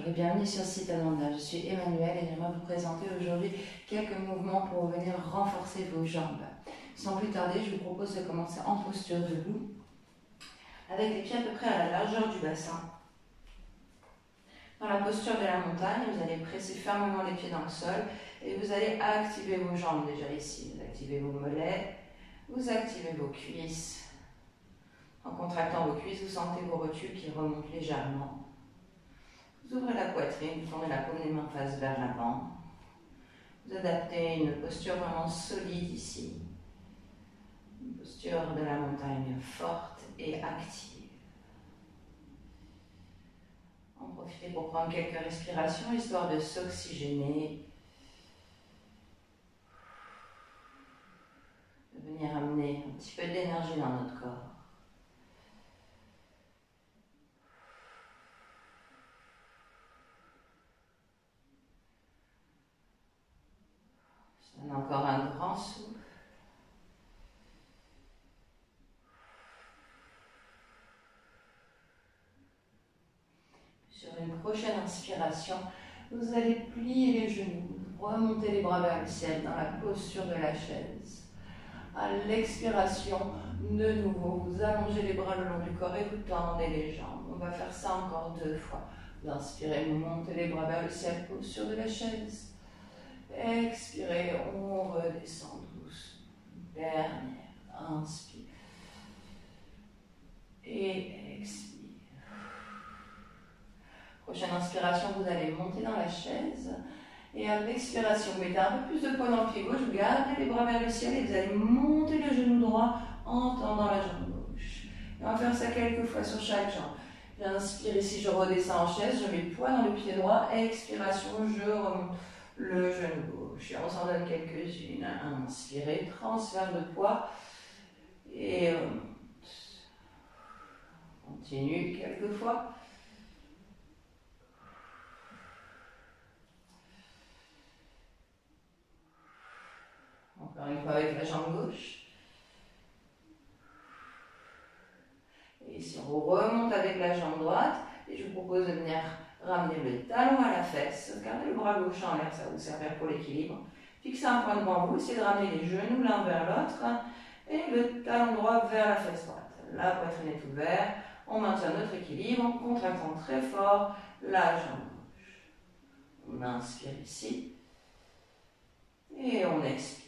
et bienvenue sur Citananda. Je suis Emmanuelle et j'aimerais vous présenter aujourd'hui quelques mouvements pour venir renforcer vos jambes. Sans plus tarder, je vous propose de commencer en posture debout, avec les pieds à peu près à la largeur du bassin. Dans la posture de la montagne, vous allez presser fermement les pieds dans le sol et vous allez activer vos jambes déjà ici. Vous activez vos mollets, vous activez vos cuisses. En contractant vos cuisses, vous sentez vos rotules qui remontent légèrement. Vous ouvrez la poitrine, vous tournez la paume des mains face vers l'avant. Vous adaptez une posture vraiment solide ici. Une posture de la montagne forte et active. En profitez pour prendre quelques respirations, histoire de s'oxygéner. De venir amener un petit peu d'énergie dans notre corps. Encore un grand souffle. Sur une prochaine inspiration, vous allez plier les genoux, remonter les bras vers le ciel dans la posture de la chaise. À l'expiration, de nouveau, vous allongez les bras le long du corps et vous tendez les jambes. On va faire ça encore 2 fois. Vous inspirez, vous montez les bras vers le ciel, posture de la chaise. Expirez, on redescend doucement. Dernière, inspire. Et expire. Prochaine inspiration, vous allez monter dans la chaise. Et à l'expiration, vous mettez un peu plus de poids dans le pied gauche, vous gardez les bras vers le ciel et vous allez monter le genou droit en tendant la jambe gauche. Et on va faire ça quelques fois sur chaque jambe. J'inspire ici, je redescends en chaise, je mets le poids dans le pied droit. Expiration, je remonte le genou gauche. Et on s'en donne quelques-unes. Inspirez, transfert de poids et remonte. Continue quelques fois. Encore une fois avec la jambe gauche. Et ici on remonte avec la jambe droite. Et je vous propose de venir ramener le talon à la fesse. Gardez le bras gauche en l'air, ça va vous servir pour l'équilibre. Fixez un point devant vous, essayez de ramener les genoux l'un vers l'autre. Et le talon droit vers la fesse droite. La poitrine est ouverte. On maintient notre équilibre en contractant très fort la jambe gauche. On inspire ici. Et on expire.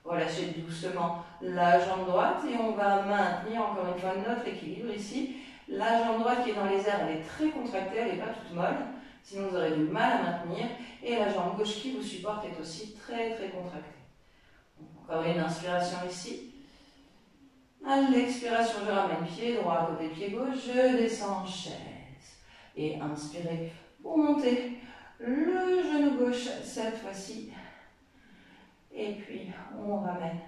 Relâchez doucement la jambe droite et on va maintenir encore une fois notre équilibre ici. La jambe droite qui est dans les airs, elle est très contractée, elle n'est pas toute molle, sinon vous aurez du mal à maintenir. Et la jambe gauche qui vous supporte est aussi très très contractée. Donc, encore une inspiration ici. À l'expiration, je ramène pied droit à côté pied gauche, je descends en chaise. Et inspirez pour monter le genou gauche cette fois-ci. Et puis, on ramène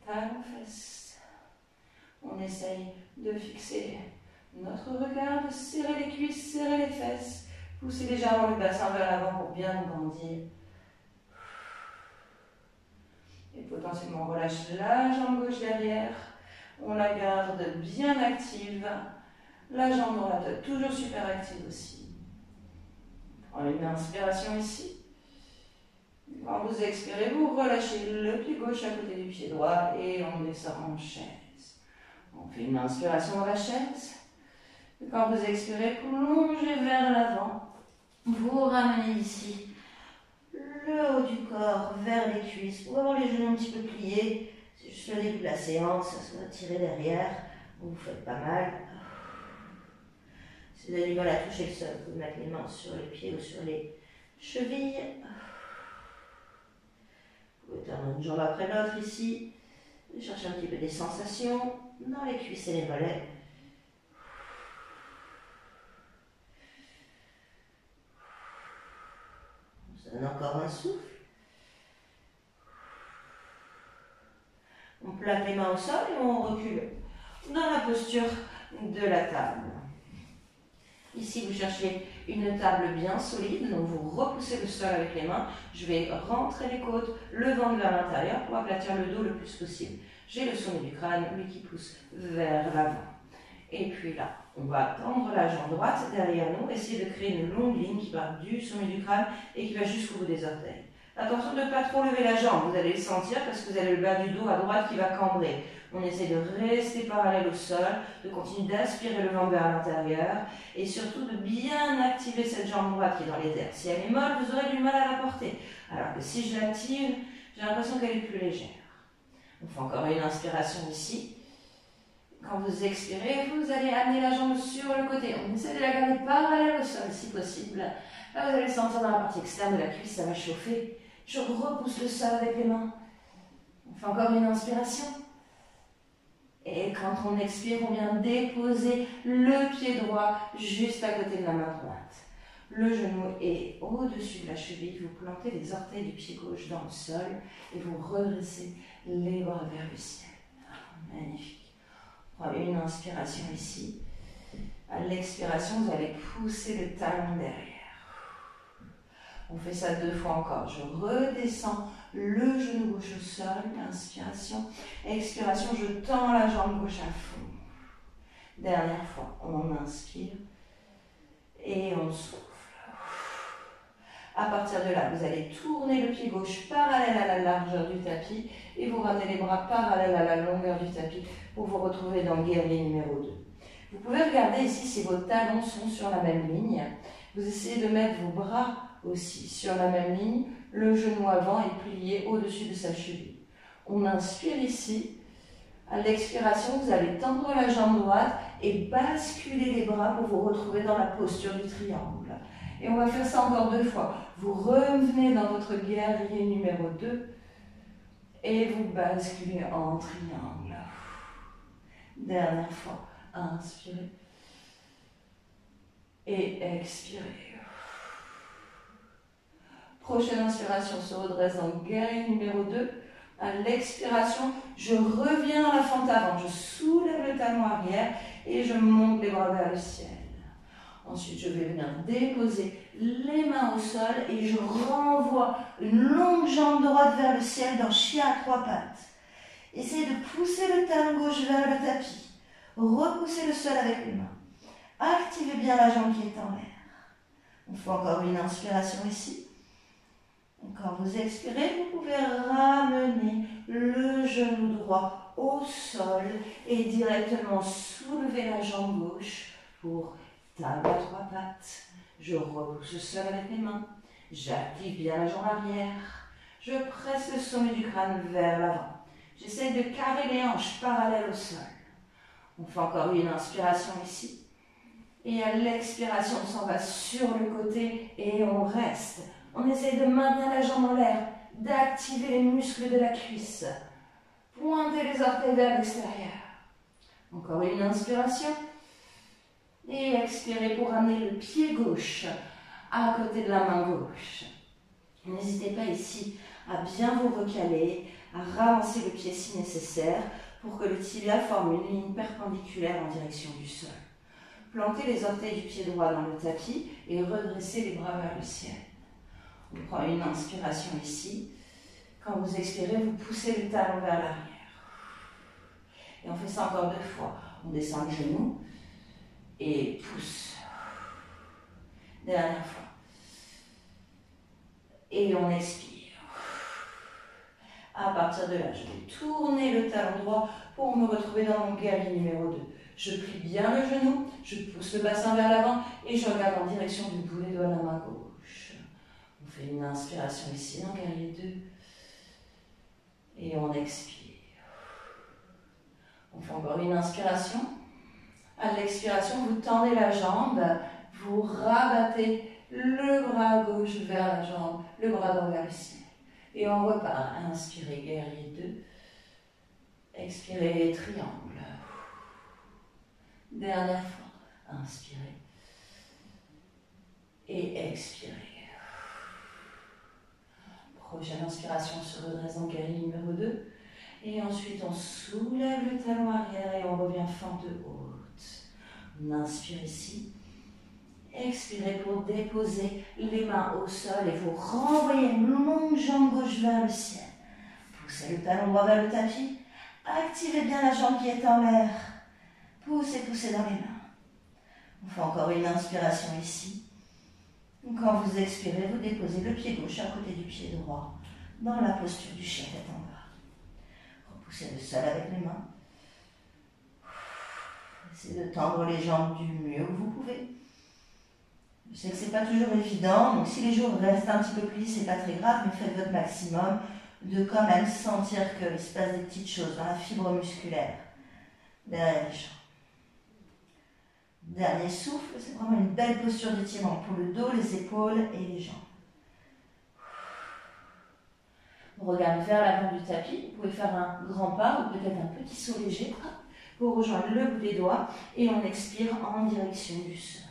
talon-fesse. On essaye de fixer notre regard, de serrer les cuisses, serrer les fesses. Poussez légèrement le bassin vers l'avant pour bien grandir. Et potentiellement, on relâche la jambe gauche derrière. On la garde bien active. La jambe droite, toujours super active aussi. On prend une inspiration ici. Quand vous expirez, vous relâchez le pied gauche à côté du pied droit et on descend en chaise. On fait une inspiration dans la chaise. Et quand vous expirez, plongez vers l'avant. Vous ramenez ici le haut du corps vers les cuisses. Pour avoir les genoux un petit peu pliés, c'est juste le début de la séance, ça se va tirer derrière. Vous faites pas mal. Si vous avez du mal à toucher le sol, vous pouvez mettre les mains sur les pieds ou sur les chevilles. Vous pouvez tendre une jambe après l'autre ici. Cherchez un petit peu des sensations dans les cuisses et les mollets. On se donne encore un souffle. On plaque les mains au sol et on recule dans la posture de la table. Ici, vous cherchez une table bien solide, donc vous repoussez le sol avec les mains. Je vais rentrer les côtes, le ventre vers l'intérieur pour aplatir le dos le plus possible. J'ai le sommet du crâne, lui qui pousse vers l'avant. Et puis là, On va tendre la jambe droite derrière nous, essayer de créer une longue ligne qui part du sommet du crâne et qui va jusqu'au bout des orteils. Attention de ne pas trop lever la jambe, vous allez le sentir parce que vous avez le bas du dos à droite qui va cambrer. On essaie de rester parallèle au sol, de continuer d'aspirer le ventre vers l'intérieur et surtout de bien activer cette jambe droite qui est dans les airs. Si elle est molle, vous aurez du mal à la porter. Alors que si je l'active, j'ai l'impression qu'elle est plus légère. On fait encore une inspiration ici. Quand vous expirez, vous allez amener la jambe sur le côté. On essaie de la garder parallèle au sol si possible. Là, vous allez sentir dans la partie externe de la cuisse, ça va chauffer. Je repousse le sol avec les mains. On fait encore une inspiration. Et quand on expire, on vient déposer le pied droit juste à côté de la main droite. Le genou est au-dessus de la cheville. Vous plantez les orteils du pied gauche dans le sol et vous redressez les bras vers le ciel. Ah, magnifique. On prend une inspiration ici. À l'expiration, vous allez pousser le talon derrière. On fait ça 2 fois encore. Je redescends le genou gauche au sol. Inspiration. Expiration, je tends la jambe gauche à fond. Dernière fois, on inspire et on souffle. À partir de là, vous allez tourner le pied gauche parallèle à la largeur du tapis et vous ramenez les bras parallèles à la longueur du tapis pour vous retrouver dans le guerrier numéro 2. Vous pouvez regarder ici si vos talons sont sur la même ligne. Vous essayez de mettre vos bras aussi sur la même ligne. Le genou avant est plié au-dessus de sa cheville. On inspire ici. À l'expiration, vous allez tendre la jambe droite et basculer les bras pour vous retrouver dans la posture du triangle. Et on va faire ça encore 2 fois. Vous revenez dans votre guerrier numéro 2 et vous basculez en triangle. Dernière fois, inspirez et expirez. Prochaine inspiration, se redresse dans le guerrier numéro 2. À l'expiration, je reviens dans la fente avant. Je soulève le talon arrière et je monte les bras vers le ciel. Ensuite, je vais venir déposer les mains au sol et je renvoie une longue jambe droite vers le ciel dans chien à 3 pattes. Essayez de pousser le talon gauche vers le tapis. Repoussez le sol avec les mains. Activez bien la jambe qui est en l'air. On fait encore une inspiration ici. Quand vous expirez, vous pouvez ramener le genou droit au sol et directement soulever la jambe gauche pour table à 3 pattes. Je repousse le sol avec mes mains. J'active bien la jambe arrière. Je presse le sommet du crâne vers l'avant. J'essaie de carrer les hanches parallèles au sol. On fait encore une inspiration ici. Et à l'expiration, on s'en va sur le côté et on reste. On essaie de maintenir la jambe en l'air, d'activer les muscles de la cuisse. Pointez les orteils vers l'extérieur. Encore une inspiration. Et expirez pour ramener le pied gauche à côté de la main gauche. N'hésitez pas ici à bien vous recaler, à ravancer le pied si nécessaire pour que le tibia forme une ligne perpendiculaire en direction du sol. Plantez les orteils du pied droit dans le tapis et redressez les bras vers le ciel. On prend une inspiration ici. Quand vous expirez, vous poussez le talon vers l'arrière. Et on fait ça encore 2 fois. On descend le genou et pousse. Dernière fois. Et on expire. À partir de là, je vais tourner le talon droit pour me retrouver dans mon guerrier numéro 2. Je plie bien le genou, je pousse le bassin vers l'avant et je regarde en direction du bout des doigts de la main gauche. On fait une inspiration ici dans guerrier 2 et on expire. On fait encore une inspiration. À l'expiration, vous tendez la jambe, vous rabattez le bras gauche vers la jambe, le bras droit vers le ciel. Et on repart. Inspirez, guerrier 2. Expirez, triangle. Dernière fois. Inspirez. Et expirez. Prochaine inspiration, se redresse en guerrier numéro 2. Et ensuite, on soulève le talon arrière et on revient fente haute. On inspire ici. Expirez pour déposer les mains au sol et vous renvoyez une longue jambe gauche vers le ciel. Poussez le talon droit vers le tapis. Activez bien la jambe qui est en l'air. Poussez, poussez dans les mains. On fait encore une inspiration ici. Quand vous expirez, vous déposez le pied gauche à côté du pied droit dans la posture du chien tête en bas. Repoussez le sol avec les mains. Essayez de tendre les jambes du mieux que vous pouvez. Je sais que ce n'est pas toujours évident, donc si les jours restent un petit peu plis, ce n'est pas très grave, mais faites votre maximum de quand même sentir qu'il se passe des petites choses dans la fibre musculaire derrière les jambes. Dernier souffle, c'est vraiment une belle posture d'étirement pour le dos, les épaules et les jambes. On regarde vers l'avant du tapis, vous pouvez faire un grand pas ou peut-être un petit saut léger pour rejoindre le bout des doigts et on expire en direction du sol.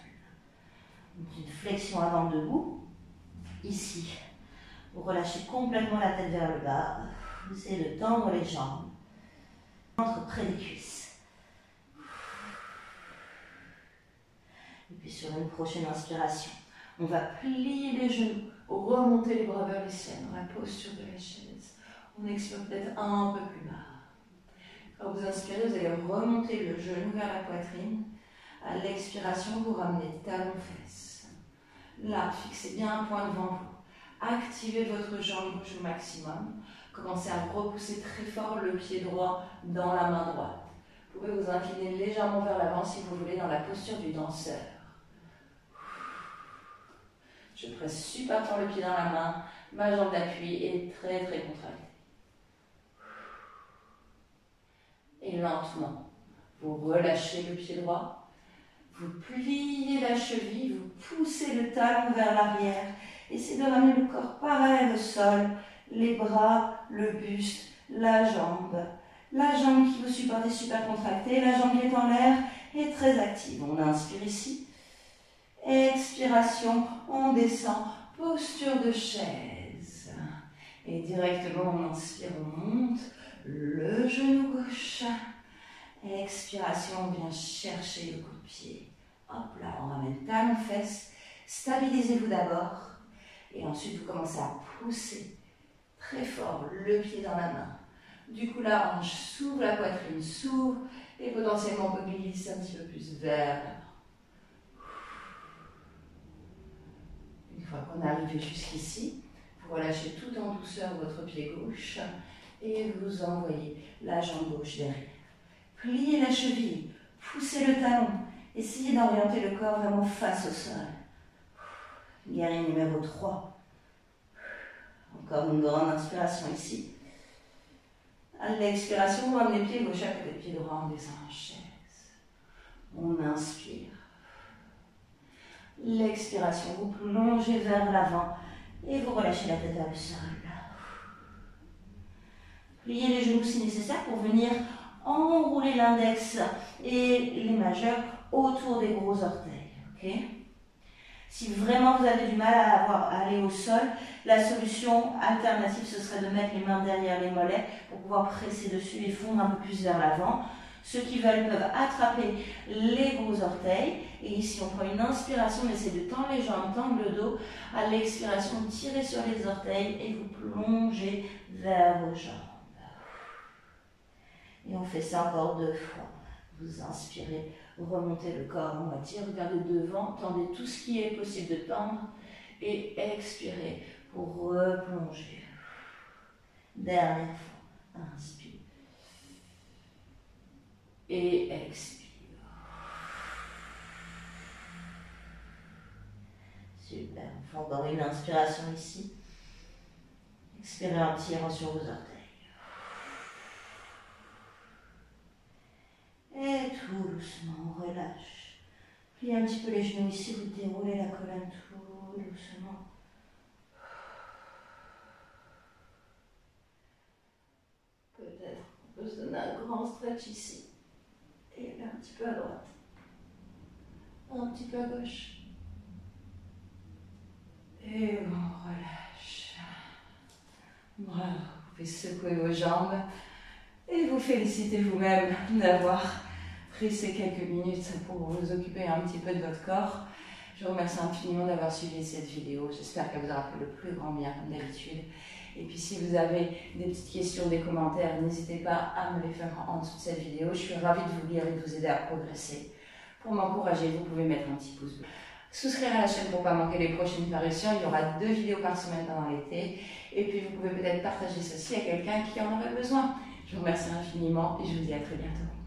Donc une flexion avant debout, ici. Vous relâchez complètement la tête vers le bas, vous essayez de tendre les jambes, entre près des cuisses. Et puis sur une prochaine inspiration, on va plier les genoux, remonter les bras vers les ciels dans la posture de la chaise. On expire peut-être un peu plus bas. Quand vous inspirez, vous allez remonter le genou vers la poitrine. À l'expiration, vous ramenez talons-fesses. Là, fixez bien un point devant vous. Activez votre jambe gauche au maximum. Commencez à repousser très fort le pied droit dans la main droite. Vous pouvez vous incliner légèrement vers l'avant si vous voulez dans la posture du danseur. Je presse super fort le pied dans la main. Ma jambe d'appui est très contractée. Et lentement, vous relâchez le pied droit. Vous pliez la cheville, vous poussez le talon vers l'arrière. Essayez de ramener le corps parallèle au sol, les bras, le buste, la jambe. La jambe qui vous supporte est super contractée, la jambe qui est en l'air est très active. On inspire ici. Expiration, on descend, posture de chaise. Et directement on inspire, on monte le genou gauche. Expiration, on vient chercher le coup de pied. Hop là, on ramène talons-fesses. Stabilisez-vous d'abord. Et ensuite, vous commencez à pousser très fort le pied dans la main. Du coup, la hanche s'ouvre, la poitrine s'ouvre. Et potentiellement, on peut glisser un petit peu plus vers l'avant. Une fois qu'on est arrivé jusqu'ici, vous relâchez tout en douceur votre pied gauche. Et vous envoyez la jambe gauche derrière. Pliez la cheville, poussez le talon. Essayez d'orienter le corps vraiment face au sol. Guerrier numéro 3. Encore une grande inspiration ici. À l'expiration, vous ramenez pied gauche à côté de pied droit, on descend en chaise. On inspire. L'expiration, vous plongez vers l'avant et vous relâchez la tête vers le sol. Pliez les genoux si nécessaire pour venir enrouler l'index et les majeurs autour des gros orteils. Okay? Si vraiment vous avez du mal à aller au sol, la solution alternative, ce serait de mettre les mains derrière les mollets pour pouvoir presser dessus et fondre un peu plus vers l'avant. Ceux qui veulent peuvent attraper les gros orteils. Et ici, on prend une inspiration, on essaie de tendre les jambes, tendre le dos. À l'expiration, tirez sur les orteils et vous plongez vers vos jambes. Et on fait ça encore 2 fois. Vous inspirez, remontez le corps à moitié, regardez devant, tendez tout ce qui est possible de tendre et expirez pour replonger. Dernière fois, inspire et expire. Super, on fait encore une inspiration ici. Expirez en tirant sur vos orteils. Et tout doucement, on relâche. Pliez un petit peu les genoux ici, vous déroulez la colonne tout doucement. Peut-être on peut se donner un grand stretch ici. Et un petit peu à droite. Un petit peu à gauche. Et on relâche. Voilà, vous pouvez secouer vos jambes. Et vous félicitez vous-même d'avoir pris ces quelques minutes pour vous occuper un petit peu de votre corps. Je vous remercie infiniment d'avoir suivi cette vidéo. J'espère qu'elle vous aura fait le plus grand bien comme d'habitude. Et puis si vous avez des petites questions, des commentaires, n'hésitez pas à me les faire en dessous de cette vidéo. Je suis ravie de vous lire et de vous aider à progresser. Pour m'encourager, vous pouvez mettre un petit pouce bleu. Souscrire à la chaîne pour ne pas manquer les prochaines parutions. Il y aura 2 vidéos par semaine pendant l'été. Et puis vous pouvez peut-être partager ceci à quelqu'un qui en aurait besoin. Je vous remercie infiniment et je vous dis à très bientôt.